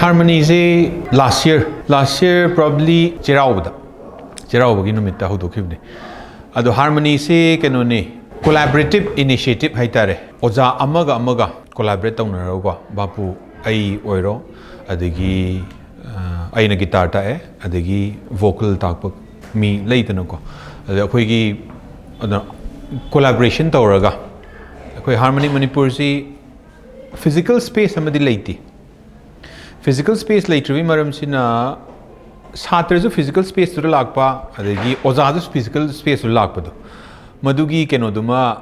Harmony is last year probably Cheraubagi numita hodokibni. Ado harmony se kenone collaborative initiative haitare. Oza amaga collaborate taunarawa bapu ai oiro adigi aina guitar ta adigi vocal takpa mi leitanako. Ado akoigi collaboration tauraga. Akoi harmony Manipur si physical space amadi leiti. Physical space later we maram sina satrazu physical space to lakpa adagi ozadu physical space to lakpa do madugi kenoduma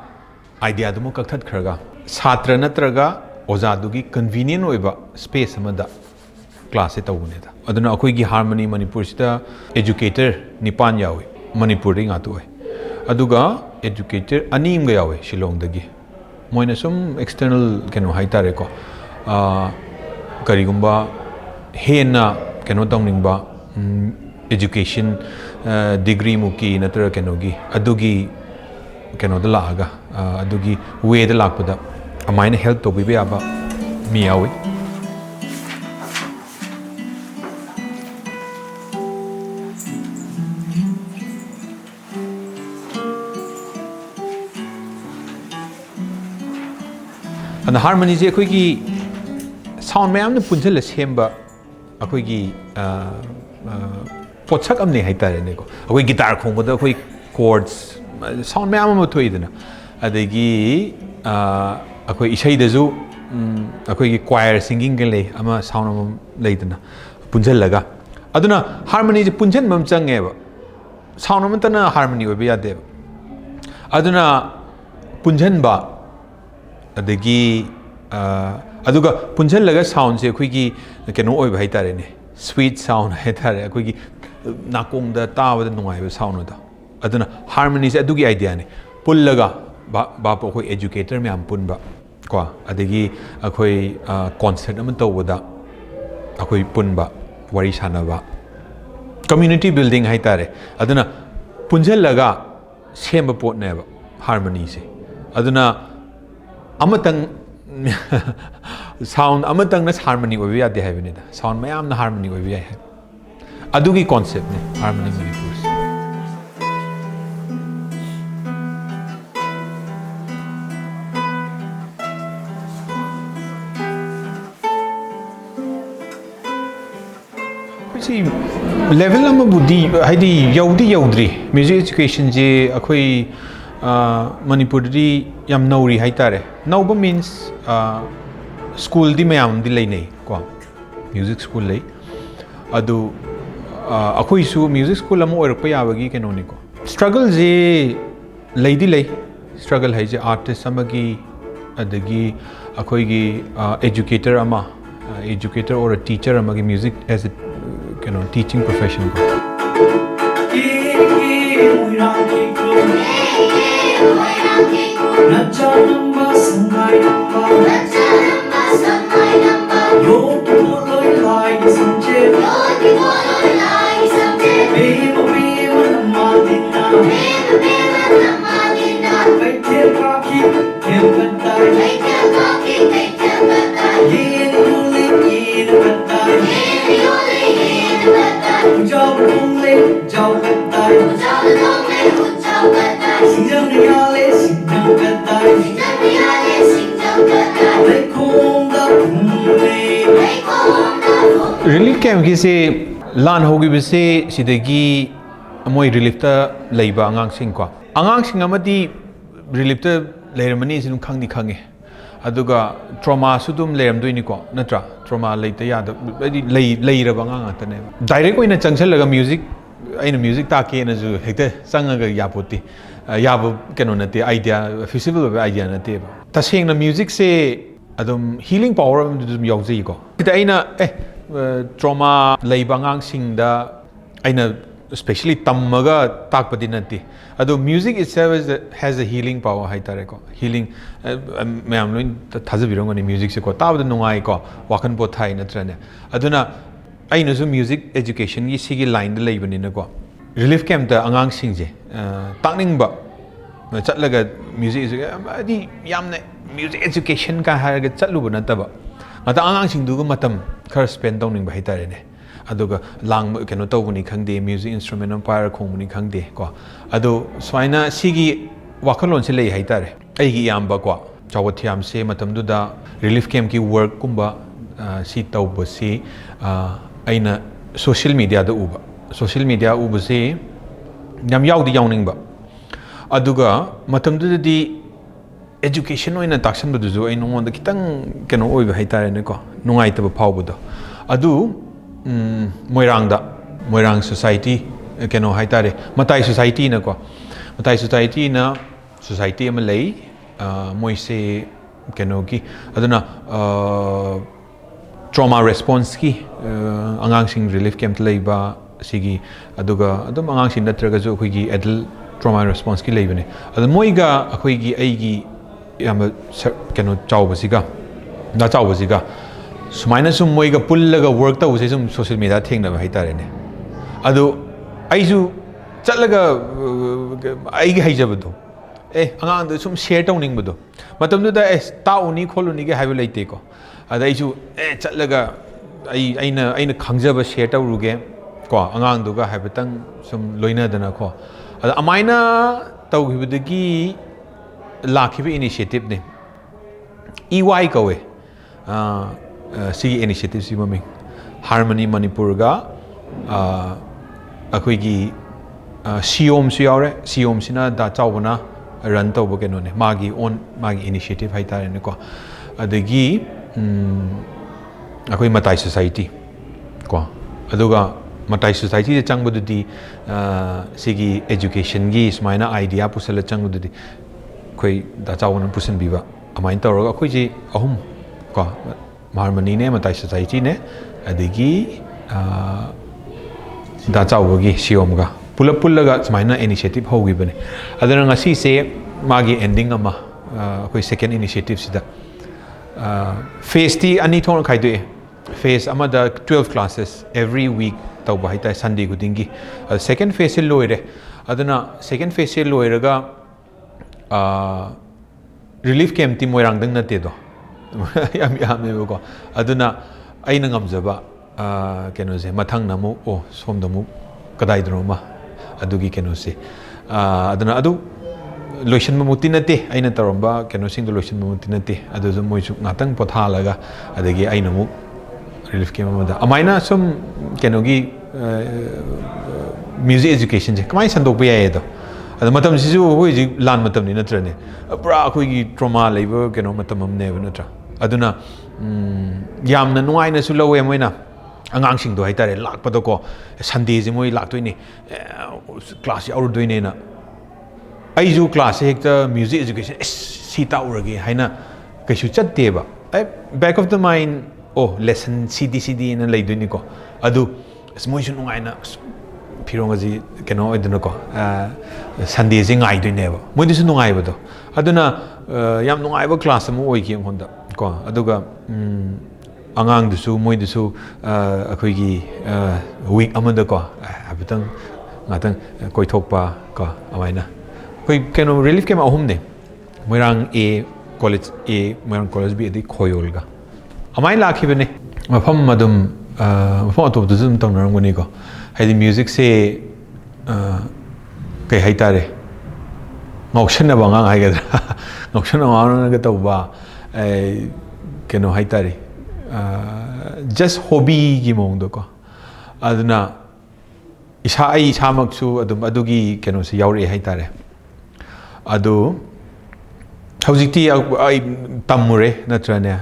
idea dumo kakthat khraga satra natraga ozadugi convenient oiba space amada class e tawuneda aduna akoi gi harmony Manipur sita educator nipan yawi Manipur ring atu aduga educator anim ga yawi Shillong dagi moina sum external keno haitare ko karigumba hena keno tongningsba education degree muki natra kenogi adugi keno da laga adugi way da lakpada amaina help to bibe aba mi yawi and harmony je koi ki sound mayam na punjal semba akoi gi potsak amne haitare ne ko akoi guitar khongba da akoi chords sound mayam ma thoidana adagi akoi isai da ju akoi gi choir singing gele ama sound am leidana punjal laga aduna harmony je punjan mam change ba sound am tana harmony obi yade aduna punjan ba adagi aduga punjal laga sound se khoi gi keno oi bhai tare ne sweet sound hai tare khoi gi nakong da ta ba nungai ba sound da aduna harmony se adugi idea ne pul laga ba po khoi educator me am pun ba ko adagi khoi concert am to da khoi pun ba wari sana ba community building hai tare aduna punjal laga semba pot ne ba harmony se aduna amatang sound amatang na harmony obi ade haibani da sound mayam na harmony obi hai adugi concept ne harmony Manipur si level am budi haidi yaudri music education je akhoi Manipur di yam nauri haitare nauba means school di mayam di lei nei ko music school lei adu akhoi su music school am oir pa yabagi keno ni ko struggle je lei di lei struggle hai je artist amagi adagi akhoi gi educator ama educator or a teacher amagi music as a teaching profession ko relief camp ki se lan hogi bise sidagi moi relief ta leiba angang sing ko angang sing amadi relief ta leramani sinum khangni khange aduga trauma sudum leram doini ko natra trauma leita ya da leiraba angang ta ne direct oina changsal laga music aina music ta ke na ju hekte changaga yapoti yabu keno nate idea feasible idea nate ta sing na music se adum healing power dum yaujei ko kita aina trauma leiba angang singda aina especially tammaga takpadi nati ado music itself has a healing power hai tare ko healing mayam loin thajabirong ani music se ko tabda nungai ko wakan po thai natrane aduna aina su music education gi sigi line da leibani na ko relief camp da angang singje takning ba chatlaga music adi yamne music education ka haraga chatlu ba nataba ata angang sing du ga matam khar spend downing ba hai tare ne aduga lang keno tawbuni khangde music instrument empire khongmuni khangde ko adu swaina sigi wakalon se lei haitare aigi yamba ko chawathiam se matam du da relief camp ki work kumba si tawba si aina social media da uba se yam yaudi yawning ba aduga matam du di education oina taksan bu du zo ai nong da kitang keno oiba haitare ne ko nungai taba phawbu do adu Moirang society keno haitare matai society na ko matai society na society ama lei moise keno ki aduna trauma response ki angang sing relief camp leiba sigi aduga adum angang sing natraga jo khoi gi adult trauma response ki leibane adu moiga akhoi gi aigi yam keno chawbasiga na chawbasiga sumaina sum moiga pullaga work ta use sum social media thengna ba haitare ne adu aisu chatlaga aigi haijabado angang da sum share tawning bado matam du da ta uni kholuni ge haibu leite ko ada aisu chatlaga aina khangjaba share tawruge ko angang du ga haibatang sum loina dana ko ada amaina tawgibadagi lakhiba initiative ne EY kawe sigi initiative si maming Harmony Manipur ga akhoi gi siom si yaure siom sina da chawbana run tawbo keno ne magi initiative hai tare ne ko adagi akhoi matai society ko aduga matai society de changbu di sigi education gi smaina idea pusala changbu di khoi da chawbana pusan biba amain tawra akhoi ji ahum ko Harmony ne matai society ne adigi da chawgi siom ga pullaga smaina initiative hogi bane adana ngasi se magi ending ama koi second initiative sida phase ti ani thong khai de phase ama da 12 classes every week taw ba hita Sunday gudingi second phase se loire adana second phase se loiraga relief camp ti moirang dang na te do yam ko aduna aina ngamjaba keno se mathang namu som damu kadai droma adugi keno se aduna adu lotion mamuti nate aina taromba keno sing lotion mamuti nate adu zo moi chu ngatang potha laga adagi aina mu relief camp ma da amaina som keno gi music education je kamai sandok pa yae do adu matam sisu hoi ji lan matam ni natrane pura khoi gi trauma leiba keno matam amne ba natra aduna yamna nuaina su lawe moina angang sing do haitare lakpado ko Sunday ji moi laktoini class yaur doine na aiju class hekta music education sita urage haina kaisu chatte ba back of the mind lesson cd na leidoini ko adu moi su nuaina phirongaji keno eduna ko Sunday ji ngai doine ba moi disu nungai ba do aduna yam nungai ba class mu oi ki honda ko aduga angang dusu moi dusu akhoi gi week amanda ko abitang ngatang koi thokpa ko amaina koi keno relief camp ahum ne moirang college moirang college bi adi khoyol ga amai lakhi bene mafam madum mafam atop duzum tang narangoni ko haidi music se kai haitare ngaushana ba ngang haigadra ngaushana ngana ga tawba keno haitare just hobby gi mong do ko aduna isa maksu adum adugi keno se yauri haitare adu hojikti ai tamure natrane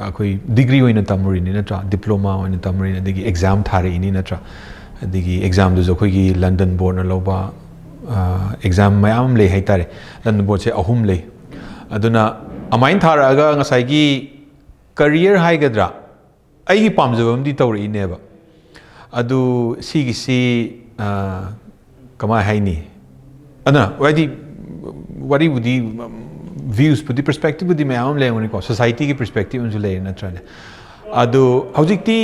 akoi degree oina tamuri ni natra diploma oina tamuri ni digi exam thare ini natra digi exam du jo khoi gi London board na loba exam mayam le haitare London board se ahum le aduna amain thara aga ngasai gi career haigadra ꯑꯩꯒꯤ ꯄꯥꯝꯖꯕ ꯑꯃꯗꯤ ꯇꯧꯔꯛꯏꯅꯦꯕ ꯑꯗꯨ ꯁꯤꯒꯤꯁꯤ ꯀꯃꯥꯏ ꯍꯥꯏꯅꯤ ꯑꯗꯨꯅ ꯍꯥꯏꯗꯤ ꯋꯥꯔꯤꯕꯨꯗꯤ ꯚ꯭ꯌꯨꯁꯄꯨꯗꯤ ꯄꯔꯁꯄꯦꯛꯇꯤꯚꯕꯨꯗꯤ ꯃꯌꯥꯝ ꯑꯃ ꯂꯩꯔꯝꯒꯅꯤꯀꯣ ꯁꯣꯁꯥꯏꯇꯤꯒꯤ ꯄꯔꯁꯄꯦꯛꯇꯤꯚ ꯑꯃꯁꯨ ꯂꯩꯔꯦ ꯅꯠꯇ꯭ꯔꯅꯦ ꯑꯗꯨ ꯍꯧꯖꯤꯛꯇꯤ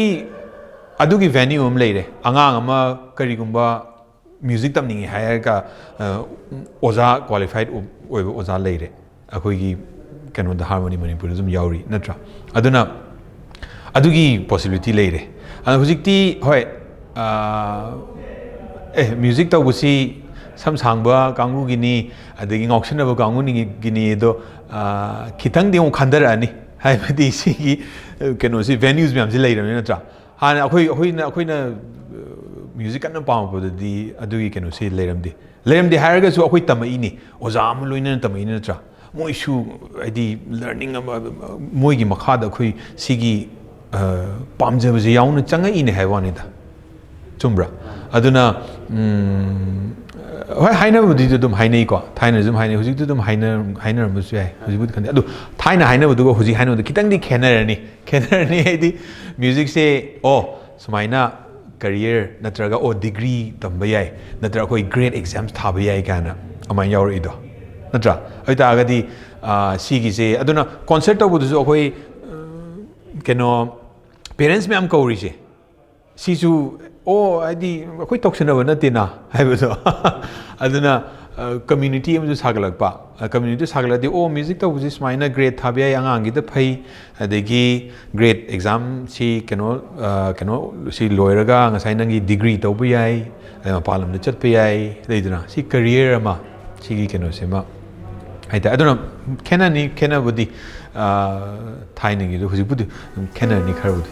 ꯑꯗꯨꯒꯤ ꯚꯦꯟꯌꯨ ꯑꯃ ꯂꯩꯔꯦ ꯑꯉꯥꯡ ꯑꯃ ꯀꯔꯤꯒꯨꯝꯕ ꯃ꯭ꯌꯨꯖꯤꯛ ꯇꯝꯅꯤꯡꯉꯦ ꯍꯥꯏꯔꯒ ꯑꯣꯖꯥ ꯀ꯭ꯋꯥꯂꯤꯐꯥꯏꯠ ꯑꯣꯏꯕ ꯑꯣꯖꯥ ꯂꯩꯔꯦ ꯑꯩꯈꯣꯏꯒꯤ ꯀꯩꯅꯣꯗ ꯍꯥꯔꯃꯣꯅꯤ ꯃꯅꯤꯄꯨꯔꯗ ꯑꯗꯨꯝ ꯌꯥꯎꯔꯤ ꯅꯠꯇ꯭ꯔꯥ ꯑꯗꯨꯅ ꯑꯗꯨꯒꯤ ꯄꯣꯁꯤꯕꯤꯂꯤꯇꯤ ꯂꯩꯔꯦ ꯑꯗꯣ ꯍꯧꯖꯤꯛꯇꯤ ꯍꯣꯏ ꯃ꯭ꯌꯨꯖꯤꯛ ꯇꯧꯕꯁꯤ ꯁꯝ ꯁꯥꯡꯕ ꯀꯥꯡꯕꯨꯒꯤꯅꯤ ꯑꯗꯒꯤ ꯉꯥꯎꯁꯤꯟꯅꯕ ꯀꯥꯡꯕꯨꯒꯤꯅꯤ ꯑꯗꯣ ꯈꯤꯇꯪꯗꯤ ꯑꯃꯨꯛ ꯈꯟꯊꯔꯛꯑꯅꯤ ꯍꯥꯏꯕꯗꯤ ꯁꯤꯒꯤ ꯀꯩꯅꯣꯁꯤ ꯚꯦꯟꯌꯨꯁ ꯃꯌꯥꯝꯁꯤ ꯂꯩꯔꯕꯅꯤ ꯅꯠꯇ꯭ꯔꯥ ꯍꯥꯟꯅ ꯑꯩꯈꯣꯏꯅ ꯃ꯭ꯌꯨꯖꯤꯛ ꯀꯟꯅ ꯄꯥꯝꯃꯛꯄꯗꯗꯤ ꯑꯗꯨꯒꯤ ꯀꯩꯅꯣꯁꯤ ꯂꯩꯔꯝꯗꯦ ꯍꯥꯏꯔꯒꯁꯨ ꯑꯩꯈꯣꯏ ꯇꯝꯃꯛꯏꯅꯤ ꯑꯣꯖꯥ ꯑꯃ ꯂꯣꯏꯅꯅ ꯇꯝꯃꯛꯏꯅꯤ ꯅꯠꯇ꯭ꯔꯥ ꯃꯣꯏꯁꯨ ꯍꯥꯏꯗꯤ ꯂꯔꯅꯤꯡ ꯑꯃ ꯃꯣꯏꯒꯤ ꯃꯈꯥꯗ ꯑꯩꯈꯣꯏ ꯁꯤꯒꯤ ꯄꯥꯝꯖꯕꯁꯦ ꯌꯥꯎꯅ ꯆꯪꯉꯛꯏꯅꯦ ꯍꯥꯏꯕ ꯋꯥꯅꯤꯗ ꯆꯨꯝꯕ꯭ꯔꯥ ꯑꯗꯨꯅ ꯍꯣꯏ ꯍꯥꯏꯅꯕꯕꯨꯗꯤ ꯑꯗꯨꯝ ꯍꯥꯏꯅꯩꯀꯣ ꯊꯥꯏꯅꯁꯨ ꯑꯗꯨꯝ ꯍꯥꯏꯅꯩ ꯍꯧꯖꯤꯛꯇꯤ ꯑꯗꯨꯝ ꯍꯥꯏꯅꯔꯝꯕꯁꯨ ꯌꯥꯏ ꯍꯧꯖꯤꯛꯄꯨꯗꯤ ꯈꯟꯗꯦ ꯑꯗꯨ ꯊꯥꯏꯅ ꯍꯥꯏꯅꯕꯗꯨꯒ ꯍꯧꯖꯤꯛ ꯍꯥꯏꯅꯕꯗꯨ ꯈꯤꯇꯪꯗꯤ ꯈꯦꯠꯅꯔꯅꯤ ꯍꯥꯏꯗꯤ ꯃ꯭ꯌꯨꯖꯤꯛꯁꯦ ꯁꯨꯃꯥꯏꯅ ꯀꯔꯤꯌꯔ ꯅꯠꯇ꯭ꯔꯒ ꯗꯤꯒ꯭ꯔꯤ ꯇꯝꯕ ꯌꯥꯏ ꯅꯠꯇ꯭ꯔꯒ ꯑꯩꯈꯣꯏ ꯒ꯭ꯔꯦꯗ ꯑꯦꯛꯖꯥꯝꯁ ꯊꯥꯕ ꯌꯥꯏ ꯀꯥꯏꯅ ꯑꯗꯨꯃꯥꯏꯅ ꯌꯥꯎꯔꯛꯏꯗꯣ ꯅꯠꯇ꯭ꯔꯥ ꯑꯗꯨ ꯇꯥꯔꯒꯗꯤ ꯁꯤꯒꯤꯁꯦ ꯑꯗꯨꯅ ꯀꯣꯟꯁꯔꯠ ꯇꯧꯕꯗꯨꯁꯨ ꯑꯩꯈꯣꯏ ꯀꯩꯅꯣ ꯄꯦꯔꯦꯟꯁ ꯃꯌꯥꯝ ꯀꯧꯔꯤꯁꯦ ꯁꯤꯁꯨ ꯍꯥꯏꯗꯤ ꯑꯩꯈꯣꯏ ꯇꯧꯁꯟꯅꯕ ꯅꯠꯇꯦꯅ ꯍꯥꯏꯕꯗꯣ ꯑꯗꯨꯅ ꯀꯝꯃ꯭ꯌꯨꯅꯤꯇꯤ ꯑꯃꯁꯨ ꯁꯥꯒꯠꯂꯛꯄ ꯀꯝꯃ꯭ꯌꯨꯅꯤꯇꯤ ꯁꯥꯒꯠꯂꯗꯤ ꯃ꯭ꯌꯨꯖꯤꯛ ꯇꯧꯕꯁꯤ ꯁꯨꯃꯥꯏꯅ ꯒ꯭ꯔꯦꯗ ꯊꯥꯕ ꯌꯥꯏ ꯑꯉꯥꯡꯒꯤꯗ ꯐꯩ ꯑꯗꯒꯤ ꯒ꯭ꯔꯦꯗ ꯑꯦꯛꯖꯥꯝ ꯁꯤ ꯀꯩꯅꯣ ꯁꯤ ꯂꯣꯏꯔꯒ ꯉꯁꯥꯏ ꯅꯪꯒꯤ ꯗꯤꯒ꯭ꯔꯤ ꯇꯧꯕ ꯌꯥꯏ ꯑꯗꯩ ꯃꯄꯥꯟ ꯂꯝꯗ ꯆꯠꯄ ꯌꯥꯏ ꯂꯩꯗꯅ ꯁꯤ ꯀꯔꯤꯌꯔ ꯑꯃ ꯁꯤꯒꯤ ꯀꯩꯅꯣꯁꯤꯃ ꯍꯥꯏꯇꯥꯔꯦ ꯑꯗꯨꯅ ꯈꯦꯠꯅꯕꯨꯗꯤ ꯊꯥꯏꯅꯒꯤꯗꯨ ꯍꯧꯖꯤꯛꯄꯨꯗꯤ ꯈꯦꯠꯅꯔꯅꯤ ꯈꯔꯕꯨꯗꯤ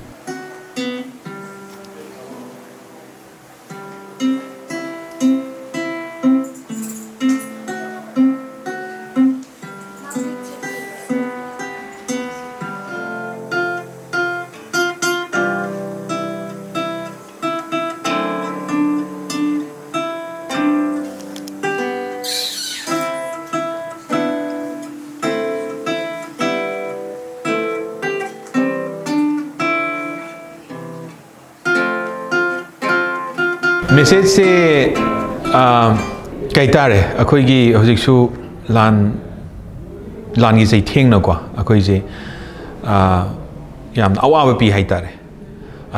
ꯃꯦꯁꯦꯖꯁꯦ ꯀꯩ ꯇꯥꯔꯦ ꯑꯩꯈꯣꯏꯒꯤ ꯍꯧꯖꯤꯛꯁꯨ ꯂꯥꯟꯒꯤ ꯆꯩꯊꯦꯡꯅꯀꯣ ꯑꯩꯈꯣꯏꯁꯦ ꯌꯥꯝꯅ ꯑꯋꯥꯕ ꯄꯤ ꯍꯥꯏꯇꯥꯔꯦ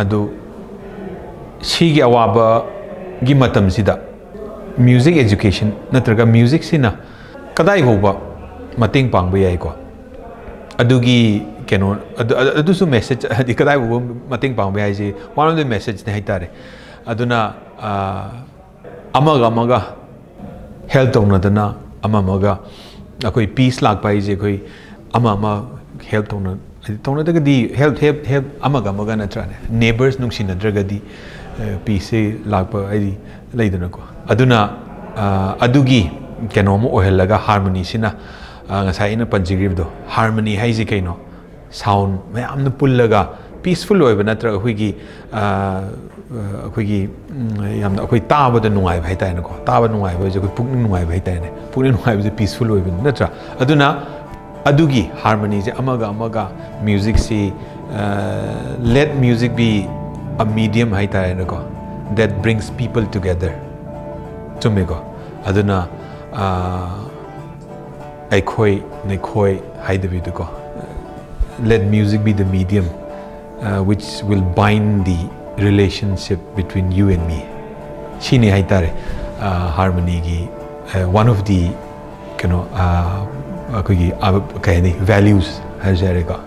ꯑꯗꯨ ꯁꯤꯒꯤ ꯑꯋꯥꯕꯒꯤ ꯃꯇꯝꯁꯤꯗ ꯃ꯭ꯌꯨꯖꯤꯛ ꯑꯦꯖꯨꯀꯦꯁꯟ ꯅꯠꯇ꯭ꯔꯒ ꯃ꯭ꯌꯨꯖꯤꯛꯁꯤꯅ ꯀꯗꯥꯏ ꯐꯥꯎꯕ ꯃꯇꯦꯡ ꯄꯥꯡꯕ ꯌꯥꯏꯀꯣ ꯑꯗꯨꯒꯤ ꯀꯩꯅꯣ ꯑꯗꯨꯁꯨ ꯃꯦꯁꯦꯖ ꯍꯥꯏꯗꯤ ꯀꯗꯥꯏ ꯐꯥꯎꯕ ꯃꯇꯦꯡ ꯄꯥꯡꯕ ꯌꯥꯏ ꯍꯥꯏꯁꯦ ꯋꯥꯟ ꯑꯣꯐ ꯗ ꯃꯦꯁꯦꯖꯅꯦ ꯍꯥꯏꯇꯥꯔꯦ ꯑꯗꯨꯅ ꯑꯃꯒ ꯍꯦꯜꯞ ꯇꯧꯅꯗꯅ ꯑꯃꯒ ꯑꯩꯈꯣꯏ ꯄीस ꯂꯥꯛꯄ ꯍꯥꯏꯁꯦ ꯑꯩꯈꯣꯏ ꯑꯃ ꯍꯦꯜꯞ ꯇꯧꯅꯗ꯭ꯔꯒꯗꯤ ꯍꯦꯜꯞ ꯑꯃꯒ ꯅꯠꯇ꯭ꯔꯥꯅꯦ ꯅꯦꯕꯔꯁ ꯅꯨꯡꯁꯤꯅꯗ꯭ꯔꯒꯗꯤ ꯄीसꯁꯦ ꯂꯥꯛꯄ ꯍꯥꯏꯗꯤ ꯂꯩꯗꯅꯀꯣ ꯑꯗꯨꯅ ꯑꯗꯨꯒꯤ ꯀꯩꯅꯣꯝ ꯑꯣꯏꯍꯜꯂꯒ ꯍꯥꯔꯃꯣꯅꯤꯁꯤꯅ ꯉꯁꯥꯏ ꯑꯩꯅ ꯄꯟꯖꯈꯤꯕꯗꯣ ꯍꯥꯔꯃꯣꯅꯤ ꯍꯥꯏꯁꯦ ꯀꯩꯅꯣ ꯁꯥꯎꯟ ꯃꯌꯥꯝꯅ ꯄꯨꯜꯂꯒ ꯄीसꯐꯨꯜ ꯑꯣꯏꯕ ꯅꯠꯇ꯭ꯔꯒ ꯑꯩꯈꯣꯏꯒꯤ ꯌꯥꯝꯅ ꯑꯩꯈꯣꯏ ꯇꯥꯕꯗ ꯅꯨꯡꯉꯥꯏꯕ ꯍꯥꯏꯇꯥꯔꯦꯅꯦꯀꯣ ꯇꯥꯕ ꯅꯨꯡꯉꯥꯏꯕ ꯍꯥꯏꯁꯦ ꯑꯩꯈꯣꯏ ꯄꯨꯛꯅꯤꯡ ꯅꯨꯡꯉꯥꯏꯕ ꯍꯥꯏꯇꯥꯔꯦꯅꯦ ꯄꯨꯛꯅꯤꯡ ꯅꯨꯡꯉꯥꯏꯕꯁꯦ ꯄीसꯐꯨꯜ ꯑꯣꯏꯕꯅꯤ ꯅꯠꯇ꯭ꯔꯥ ꯑꯗꯨꯅ ꯑꯗꯨꯒꯤ ꯍꯥꯔꯃꯣꯅꯤꯁꯦ ꯑꯃꯒ ꯃ꯭ꯌꯨꯖꯤꯛꯁꯤ let music be a medium ꯍꯥꯏꯇꯥꯔꯦꯅꯦꯀꯣ that brings people together ꯆꯨꯝꯃꯦꯀꯣ ꯑꯗꯨꯅ ꯑꯩꯈꯣꯏ ꯅꯈꯣꯏ ꯍꯥꯏꯗꯕꯤꯗꯀꯣ let music be the medium which will bind the relationship between you and me shini haitare harmony gi one of the kano akogi kayani values ha jare ka